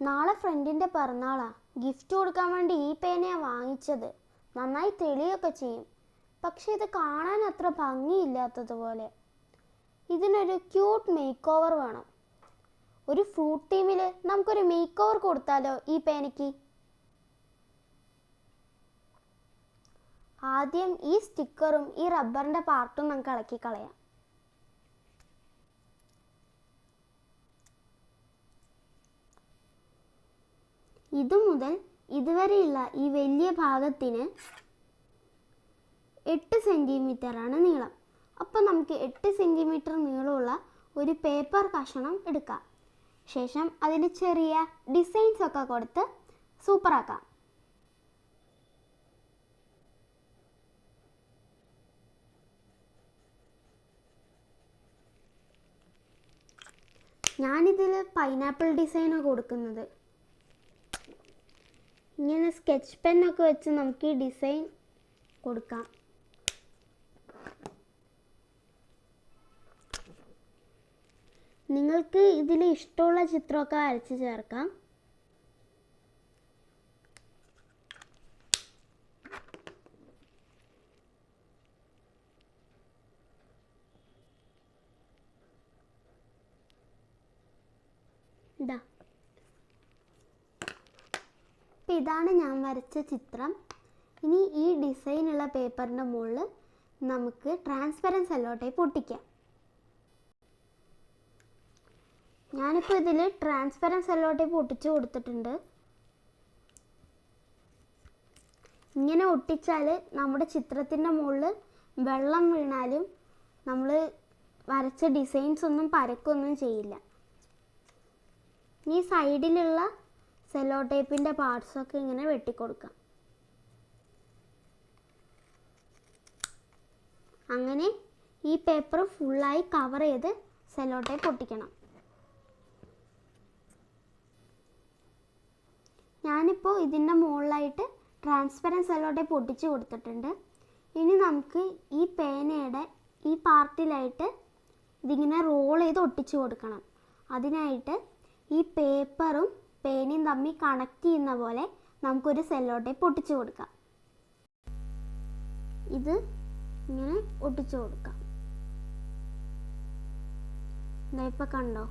നാളെ ഫ്രണ്ടിൻ്റെ പിറന്നാളാ. ഗിഫ്റ്റ് കൊടുക്കാൻ വേണ്ടി ഈ പേനയാണ് വാങ്ങിച്ചത്. നന്നായി തെളിയൊക്കെ ചെയ്യും, പക്ഷെ ഇത് കാണാൻ അത്ര ഭംഗിയില്ലാത്തതുപോലെ. ഇതിനൊരു ക്യൂട്ട് മേക്ക് ഓവർ വേണം. ഒരു ഫ്രൂട്ട് ടീമിൽ നമുക്കൊരു മേക്ക് ഓവർ കൊടുത്താലോ ഈ പേനയ്ക്ക്? ആദ്യം ഈ സ്റ്റിക്കറും ഈ റബ്ബറിൻ്റെ പാർട്ടും നമുക്ക് ഇളക്കി കളയാം. ഇതു മുതൽ ഇതുവരെയുള്ള ഈ വലിയ ഭാഗത്തിന് 8 സെൻറ്റിമീറ്ററാണ് നീളം. അപ്പോൾ നമുക്ക് 8 സെൻറ്റിമീറ്റർ നീളമുള്ള ഒരു പേപ്പർ കഷണം എടുക്കാം. ശേഷം അതിൽ ചെറിയ ഡിസൈൻസ് ഒക്കെ കൊടുത്ത് സൂപ്പറാക്കാം. ഞാനിതിൽ പൈനാപ്പിൾ ഡിസൈനാണ് കൊടുക്കുന്നത്. ഇങ്ങനെ സ്കെച്ച് പെന്നൊക്കെ വെച്ച് നമുക്ക് ഈ ഡിസൈൻ കൊടുക്കാം. നിങ്ങൾക്ക് ഇതിൽ ഇഷ്ടമുള്ള ചിത്രമൊക്കെ വരച്ച് ചേർക്കാം. ഇതാണ് ഞാൻ വരച്ച ചിത്രം. ഇനി ഈ ഡിസൈനുള്ള പേപ്പറിൻ്റെ മുകളിൽ നമുക്ക് ട്രാൻസ്പെറൻറ്റ് സെല്ലോ ടേപ്പ് ഒട്ടിക്കാം. ഞാനിപ്പോൾ ഇതിൽ ട്രാൻസ്പെറൻറ്റ് സെല്ലോ ടേപ്പ് ഒട്ടിച്ച് കൊടുത്തിട്ടുണ്ട്. ഇങ്ങനെ ഒട്ടിച്ചാൽ നമ്മുടെ ചിത്രത്തിൻ്റെ മുകളിൽ വെള്ളം വീണാലും നമ്മൾ വരച്ച ഡിസൈൻസ് ഒന്നും പരക്കൊന്നും ചെയ്യില്ല. ഈ സൈഡിലുള്ള സെല്ലോ ടേപ്പിൻ്റെ പാർട്സൊക്കെ ഇങ്ങനെ വെട്ടിക്കൊടുക്കാം. അങ്ങനെ ഈ പേപ്പർ ഫുള്ളായി കവർ ചെയ്ത് സെല്ലോ ടേപ്പ് ഒട്ടിക്കണം. ഞാനിപ്പോൾ ഇതിൻ്റെ മുകളിലായിട്ട് ട്രാൻസ്പെറൻറ്റ് സെല്ലോ ടേപ്പ് ഒട്ടിച്ച് കൊടുത്തിട്ടുണ്ട്. ഇനി നമുക്ക് ഈ പേനയുടെ ഈ പാർട്ടിലായിട്ട് ഇതിങ്ങനെ റോൾ ചെയ്ത് ഒട്ടിച്ച് കൊടുക്കണം. അതിനായിട്ട് ഈ പേപ്പറും പേനയും തമ്മിൽ കണക്ട് ചെയ്യുന്ന പോലെ നമുക്കൊരു സെല്ലോ ടേപ്പ് ഒട്ടിച്ച് കൊടുക്കാം. ഇത് ഇങ്ങനെ ഒട്ടിച്ച് കൊടുക്കാം. ഇപ്പം കണ്ടോ,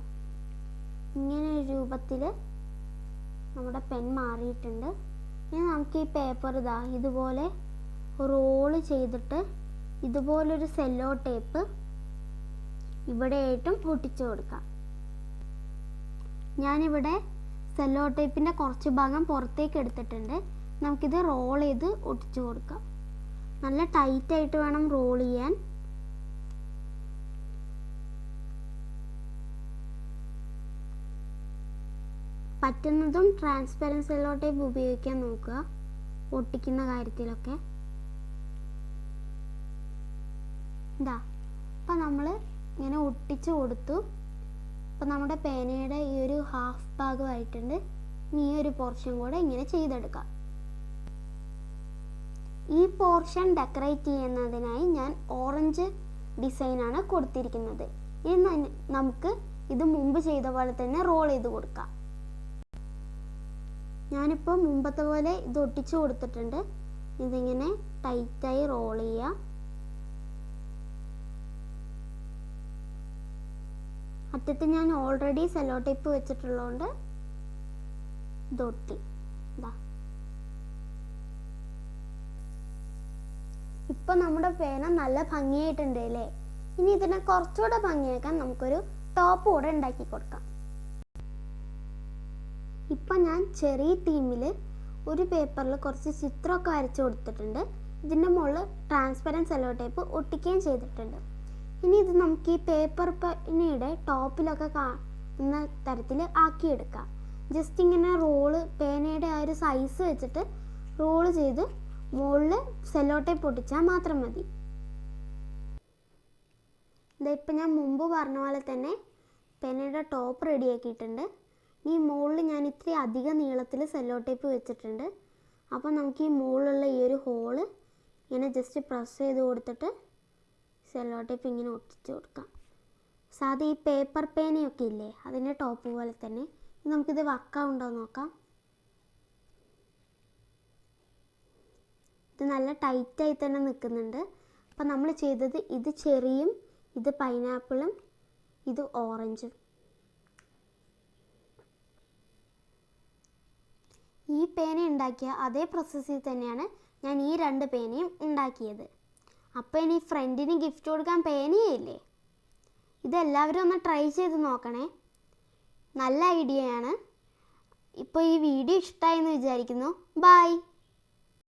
ഇങ്ങനെ ഒരു രൂപത്തിൽ നമ്മുടെ പെൻ മാറിയിട്ടുണ്ട്. ഇനി നമുക്ക് ഈ പേപ്പർ ഇതുപോലെ റോള് ചെയ്തിട്ട് ഇതുപോലൊരു സെല്ലോ ടേപ്പ് ഇവിടെയായിട്ടും ഒട്ടിച്ച് കൊടുക്കാം. ഞാനിവിടെ സെല്ലോ ടേപ്പിൻ്റെ കുറച്ച് ഭാഗം പുറത്തേക്ക് എടുത്തിട്ടുണ്ട്. നമുക്കിത് റോൾ ചെയ്ത് ഒട്ടിച്ച് കൊടുക്കാം. നല്ല ടൈറ്റായിട്ട് വേണം റോൾ ചെയ്യാൻ. പറ്റുന്നതും ട്രാൻസ്പെറൻറ്റ് സെല്ലോ ടേപ്പ് ഉപയോഗിക്കാൻ നോക്കുക ഒട്ടിക്കുന്ന കാര്യത്തിലൊക്കെ. അപ്പം നമ്മൾ ഇങ്ങനെ ഒട്ടിച്ച് കൊടുത്തു. അപ്പം നമ്മുടെ പേനയുടെ ഈ ഒരു ഹാഫ് ഭാഗമായിട്ടുണ്ട്. ഇനി ഈ ഒരു പോർഷൻ കൂടെ ഇങ്ങനെ ചെയ്തെടുക്കാം. ഈ പോർഷൻ ഡെക്കറേറ്റ് ചെയ്യുന്നതിനായി ഞാൻ ഓറഞ്ച് ഡിസൈനാണ് കൊടുത്തിരിക്കുന്നത്. ഇനി നമുക്ക് ഇത് മുമ്പ് ചെയ്ത പോലെ തന്നെ റോൾ ചെയ്ത് കൊടുക്കാം. ഞാനിപ്പോൾ മുമ്പത്തെ പോലെ ഇത് ഒട്ടിച്ച് കൊടുത്തിട്ടുണ്ട്. ഇതിങ്ങനെ ടൈറ്റായി റോൾ ചെയ്യുക. അറ്റത്ത് ഞാൻ ഓൾറെഡി സെല്ലോ ടേപ്പ് വെച്ചിട്ടുള്ളതുകൊണ്ട് ഇതൊട്ടി. ഇപ്പം നമ്മുടെ പേന നല്ല ഭംഗിയായിട്ടുണ്ട് അല്ലേ? ഇനി ഇതിനെ കുറച്ചുകൂടെ ഭംഗിയാക്കാൻ നമുക്കൊരു ടോപ്പ് കൂടെ ഉണ്ടാക്കി കൊടുക്കാം. ഇപ്പം ഞാൻ ചെറിയ തീമിൽ ഒരു പേപ്പറിൽ കുറച്ച് ചിത്രമൊക്കെ വരച്ച് കൊടുത്തിട്ടുണ്ട്. ഇതിൻ്റെ മുകളിൽ ട്രാൻസ്പെറൻറ്റ് സെല്ലോ ടേപ്പ് ഒട്ടിക്കുകയും ചെയ്തിട്ടുണ്ട്. ഇനി ഇത് നമുക്ക് ഈ പേപ്പർ പേനയുടെ ടോപ്പിലൊക്കെ കാണുന്ന തരത്തിൽ ആക്കിയെടുക്കാം. ജസ്റ്റ് ഇങ്ങനെ റോള് പേനയുടെ ആ ഒരു സൈസ് വെച്ചിട്ട് റോള് ചെയ്ത് മുകളിൽ സെല്ലോ ടേപ്പ് ഒട്ടിച്ചാൽ മാത്രം മതി. ഇപ്പം ഞാൻ മുമ്പ് പറഞ്ഞ പോലെ തന്നെ പേനയുടെ ടോപ്പ് റെഡിയാക്കിയിട്ടുണ്ട്. ഈ മുകളിൽ ഞാൻ ഇത്തിരി അധികം നീളത്തിൽ സെല്ലോ ടേപ്പ് വെച്ചിട്ടുണ്ട്. അപ്പോൾ നമുക്ക് ഈ മുകളിലുള്ള ഈ ഒരു ഹോള് ഇങ്ങനെ ജസ്റ്റ് പ്രസ് ചെയ്ത് കൊടുത്തിട്ട് സെല്ലോ ടേപ്പ് ഇങ്ങനെ ഒട്ടിച്ച് കൊടുക്കാം. സാധാ ഈ പേപ്പർ പേനയൊക്കെ ഇല്ലേ, അതിൻ്റെ ടോപ്പ് പോലെ തന്നെ നമുക്കിത് വർക്കാവുണ്ടോ നോക്കാം. ഇത് നല്ല ടൈറ്റായി തന്നെ നിൽക്കുന്നുണ്ട്. അപ്പം നമ്മൾ ചെയ്തത് ഇത് ചെറിയും ഇത് പൈനാപ്പിളും ഇത് ഓറഞ്ചും. ഈ പേന ഉണ്ടാക്കിയ അതേ പ്രോസസ്സിൽ തന്നെയാണ് ഞാൻ ഈ 2 പേനയും ഉണ്ടാക്കിയത്. അപ്പോൾ ഇനി ഫ്രണ്ടിന് ഗിഫ്റ്റ് കൊടുക്കാൻ പേനയില്ലേ, ഇതെല്ലാവരും ഒന്ന് ട്രൈ ചെയ്ത് നോക്കണേ. നല്ല ഐഡിയയാണ്. ഇപ്പോൾ ഈ വീഡിയോ ഇഷ്ടമായെന്ന് വിചാരിക്കുന്നു. ബൈ.